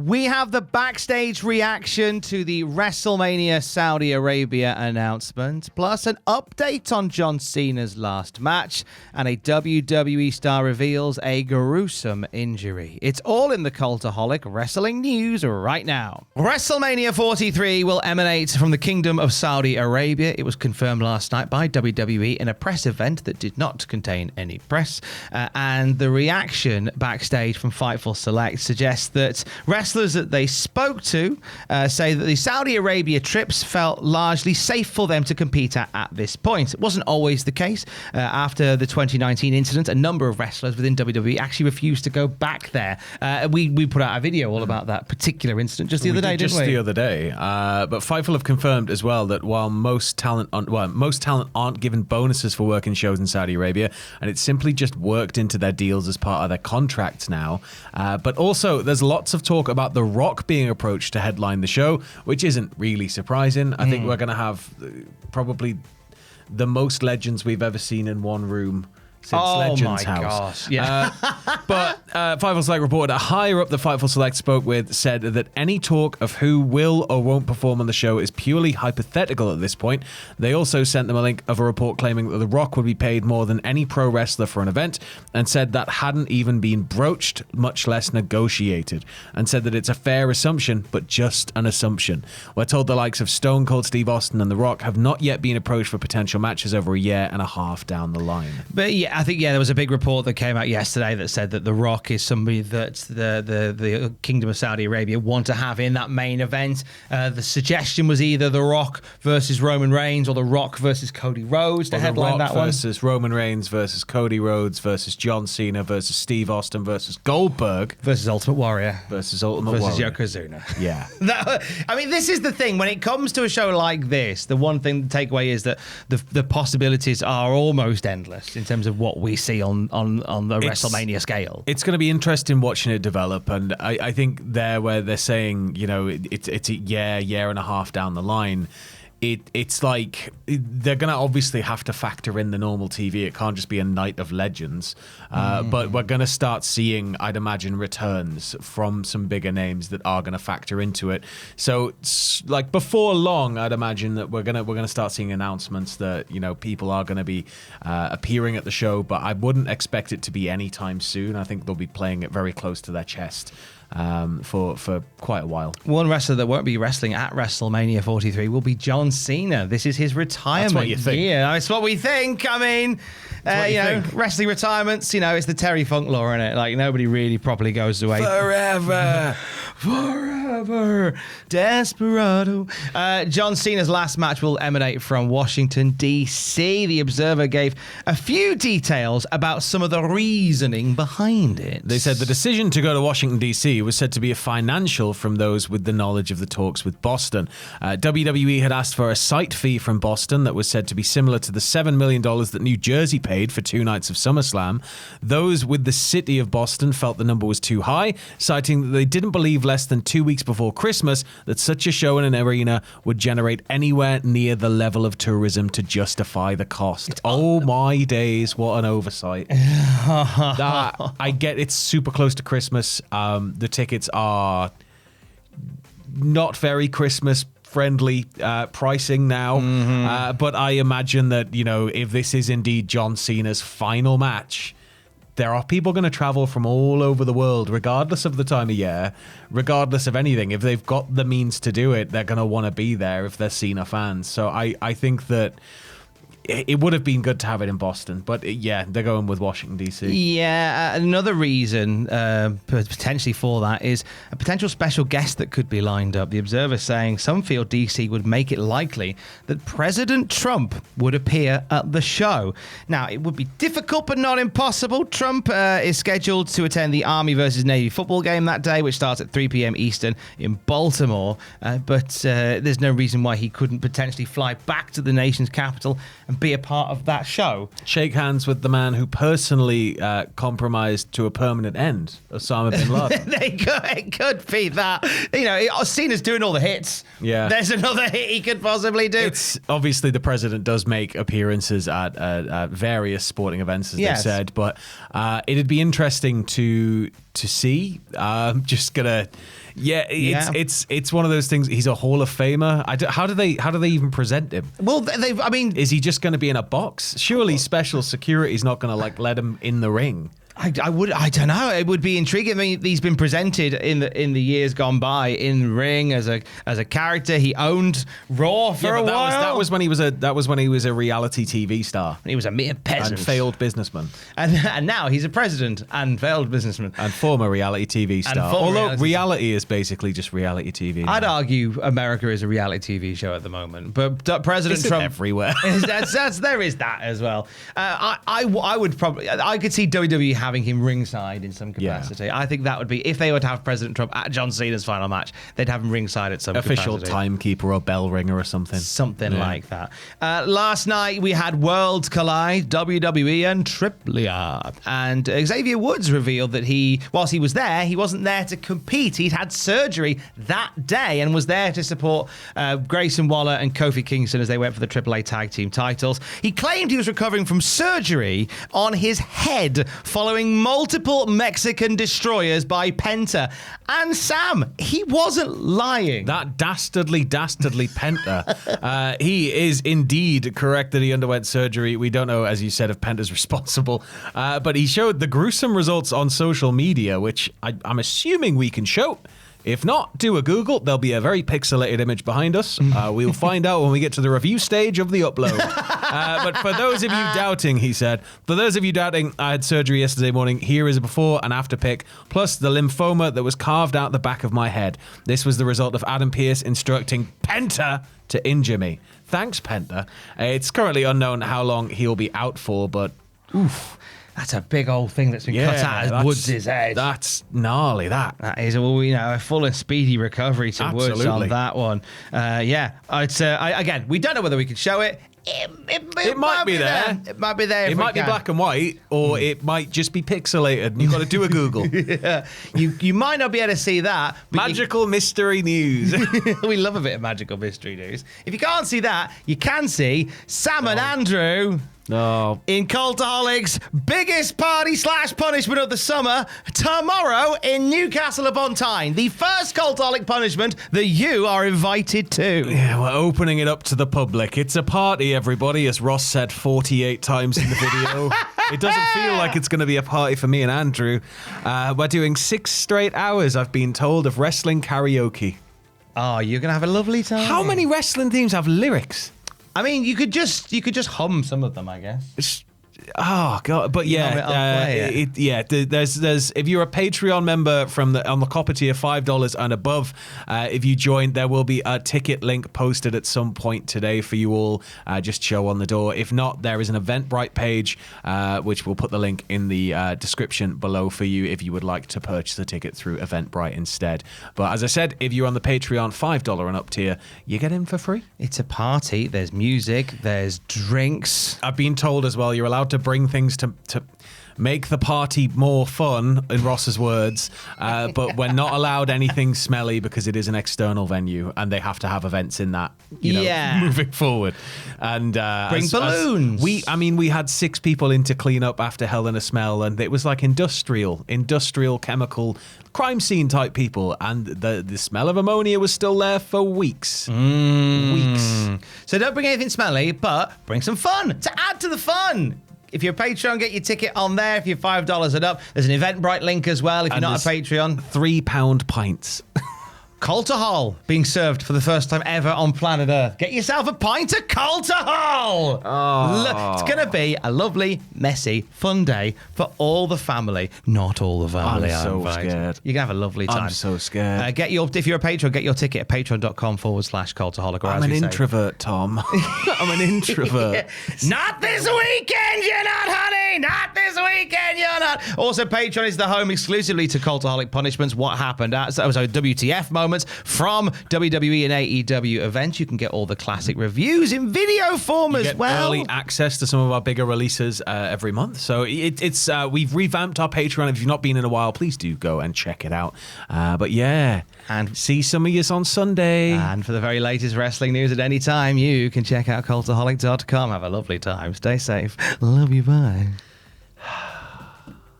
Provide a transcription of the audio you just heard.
We have the backstage reaction to the WrestleMania Saudi Arabia announcement, plus an update on John Cena's last match, and a WWE Star reveals a gruesome injury. It's all in the Cultaholic wrestling news right now. WrestleMania 43 will emanate from the Kingdom of Saudi Arabia. It was confirmed last night by WWE in a press event that did not contain any press, and the reaction backstage from Fightful Select suggests that wrestlers that they spoke to say that the Saudi Arabia trips felt largely safe for them to compete at this point. It wasn't always the case. After the 2019 incident, a number of wrestlers within WWE actually refused to go back there. We put out a video all about that particular incident just the other day, didn't we? Just the other day. But Fightful have confirmed as well that while most talent aren't given bonuses for working shows in Saudi Arabia, and it's simply just worked into their deals as part of their contracts now. But also, there's lots of talk about The Rock being approached to headline the show, which isn't really surprising. I think we're going to have probably the most legends we've ever seen in one room since Legends House. Gosh, yeah. But Fightful Select reported a higher up the Fightful Select spoke with said that any talk of who will or won't perform on the show is purely hypothetical at this point. They also sent them a link of a report claiming that The Rock would be paid more than any pro wrestler for an event, and said that hadn't even been broached, much less negotiated, and said that it's a fair assumption, but just an assumption. We're told the likes of Stone Cold Steve Austin and The Rock have not yet been approached for potential matches over a year and a half down the line. But yeah, I think, there was a big report that came out yesterday that said that The Rock is somebody that the Kingdom of Saudi Arabia want to have in that main event. The suggestion was either The Rock versus Roman Reigns or The Rock versus Cody Rhodes to headline that one. Versus Roman Reigns versus Cody Rhodes versus John Cena versus Steve Austin versus Goldberg versus Ultimate Warrior versus Yokozuna. Yeah. I mean, this is the thing. When it comes to a show like this, the one thing to take away is that the possibilities are almost endless in terms of what we see on the WrestleMania scale. It's going to be interesting watching it develop, and I think where they're saying, it's a year and a half down the line, it's like they're going to obviously have to factor in the normal TV. It can't just be a night of legends. But we're going to start seeing, I'd imagine, returns from some bigger names that are going to factor into it. So, like before long, I'd imagine that we're gonna start seeing announcements that people are going to be appearing at the show. But I wouldn't expect it to be anytime soon. I think they'll be playing it very close to their chest for quite a while. One wrestler that won't be wrestling at WrestleMania 43 will be John Cena. This is his retirement. That's what you think. Yeah, it's what we think. I mean, wrestling retirements, it's the Terry Funk law, isn't it? Like, nobody really properly goes away. Forever. Desperado. John Cena's last match will emanate from Washington, D.C. The Observer gave a few details about some of the reasoning behind it. They said the decision to go to Washington, D.C. was said to be a financial from those with the knowledge of the talks with Boston. WWE had asked for a site fee from Boston that was said to be similar to the $7 million that New Jersey paid for 2 nights of SummerSlam. Those with the city of Boston felt the number was too high, citing that they didn't believe less than 2 weeks before Christmas that such a show in an arena would generate anywhere near the level of tourism to justify the cost. Oh my days, what an oversight. I get it's super close to Christmas. The tickets are not very Christmas friendly pricing now, but I imagine that if this is indeed John Cena's final match, there are people going to travel from all over the world, regardless of the time of year, regardless of anything. If they've got the means to do it, they're going to want to be there if they're Cena fans. So I think that it would have been good to have it in Boston, but they're going with Washington, D.C. Yeah, another reason potentially for that is a potential special guest that could be lined up. The Observer saying some feel D.C. would make it likely that President Trump would appear at the show. Now, it would be difficult, but not impossible. Trump is scheduled to attend the Army versus Navy football game that day, which starts at 3 p.m. Eastern in Baltimore, but there's no reason why he couldn't potentially fly back to the nation's capital and be a part of that show. Shake hands with the man who personally compromised to a permanent end, Osama bin Laden. It could be that. Cena's doing all the hits. Yeah. There's another hit he could possibly do. It's obviously the president does make appearances at various sporting events, as they said, but it'd be interesting to see. Just gonna, Yeah, it's one of those things. He's a Hall of Famer. How do they even present him? Well, I mean, is he just going to be in a box? Surely special security's not going to like let him in the ring. I don't know. It would be intriguing. I mean, he's been presented in the years gone by in ring as a character. He owned Raw for a while. That was when he was a reality TV star. He was a mere peasant and failed businessman. And now he's a president and failed businessman and former reality TV star. Although reality is basically just reality TV. I'd argue America is a reality TV show at the moment, but President Trump everywhere. there is that as well. I would probably I could see WWE having him ringside in some capacity. Yeah. I think that would be, if they were to have President Trump at John Cena's final match, they'd have him ringside at some official capacity. Timekeeper or bell ringer or something. Something like that. Last night we had Worlds Collide, WWE and AAA. And Xavier Woods revealed that whilst he was there, he wasn't there to compete. He'd had surgery that day and was there to support Grayson Waller and Kofi Kingston as they went for the AAA tag team titles. He claimed he was recovering from surgery on his head following multiple Mexican destroyers by Penta. And Sam, he wasn't lying. That dastardly Penta. He is indeed correct that he underwent surgery. We don't know, as you said, if Penta's responsible. But he showed the gruesome results on social media, which I'm assuming we can show. If not, do a Google. There'll be a very pixelated image behind us. We'll find out when we get to the review stage of the upload. But for those of you doubting, he said, for those of you doubting, I had surgery yesterday morning. Here is a before and after pic, plus the lymphoma that was carved out the back of my head. This was the result of Adam Pearce instructing Penta to injure me. Thanks, Penta. It's currently unknown how long he'll be out for, but oof. That's a big old thing that's been cut out of Woods' head. That's gnarly, that. That is, a full and speedy recovery to Woods on that one. Again, we don't know whether we could show it. It might be there. It might be there. It might be black and white, or it might just be pixelated, and you've got to do a Google. Yeah. You might not be able to see that. Magical mystery news. We love a bit of magical mystery news. If you can't see that, you can see Sam and Andrew. No. In Cultaholic's biggest party / punishment of the summer, tomorrow in Newcastle upon Tyne. The first Cultaholic punishment that you are invited to. Yeah, we're opening it up to the public. It's a party, everybody, as Ross said 48 times in the video. It doesn't feel like it's going to be a party for me and Andrew. We're doing 6 straight hours, I've been told, of wrestling karaoke. Oh, you're going to have a lovely time. How many wrestling themes have lyrics? I mean, you could just hum some of them, I guess. Oh god, but there's if you're a Patreon member on the copper tier $5 and above, if you join, there will be a ticket link posted at some point today for you all. Just show on the door. If not, there is an Eventbrite page, which we'll put the link in the description below for you if you would like to purchase a ticket through Eventbrite instead. But as I said, if you're on the Patreon $5 and up tier, you get in for free. It's a party. There's music. There's drinks. I've been told as well, you're allowed to bring things to make the party more fun, in Ross's words, but we're not allowed anything smelly because it is an external venue and they have to have events in that, moving forward. And bring balloons. We had 6 people in to clean up after Hell in a Smell, and it was like industrial chemical crime scene type people, and the smell of ammonia was still there for weeks. Weeks. So don't bring anything smelly, but bring some fun to add to the fun. If you're a Patreon, get your ticket on there. If you're $5 and up, there's an Eventbrite link as well. If you're not a Patreon, £3 pints. Cultahol being served for the first time ever on planet Earth. Get yourself a pint of Cultahol. Oh. It's going to be a lovely, messy, fun day for all the family. Not all the family. I'm so scared. You're going to have a lovely time. I'm so scared. If you're a patron, get your ticket at patreon.com/Cultaholic. I'm an introvert, Tom. I'm an introvert. Not this weekend, you're not, honey. Not this weekend, you're not. Also, Patreon is the home exclusively to Cultaholic punishments. What happened at WTF moments from WWE and AEW events. You can get all the classic reviews in video form as well. Early access to some of our bigger releases every month. So it's we've revamped our Patreon. If you've not been in a while, please do go and check it out. But yeah, and see some of us on Sunday. And for the very latest wrestling news at any time, you can check out cultaholic.com. Have a lovely time. Stay safe. Love you. Bye.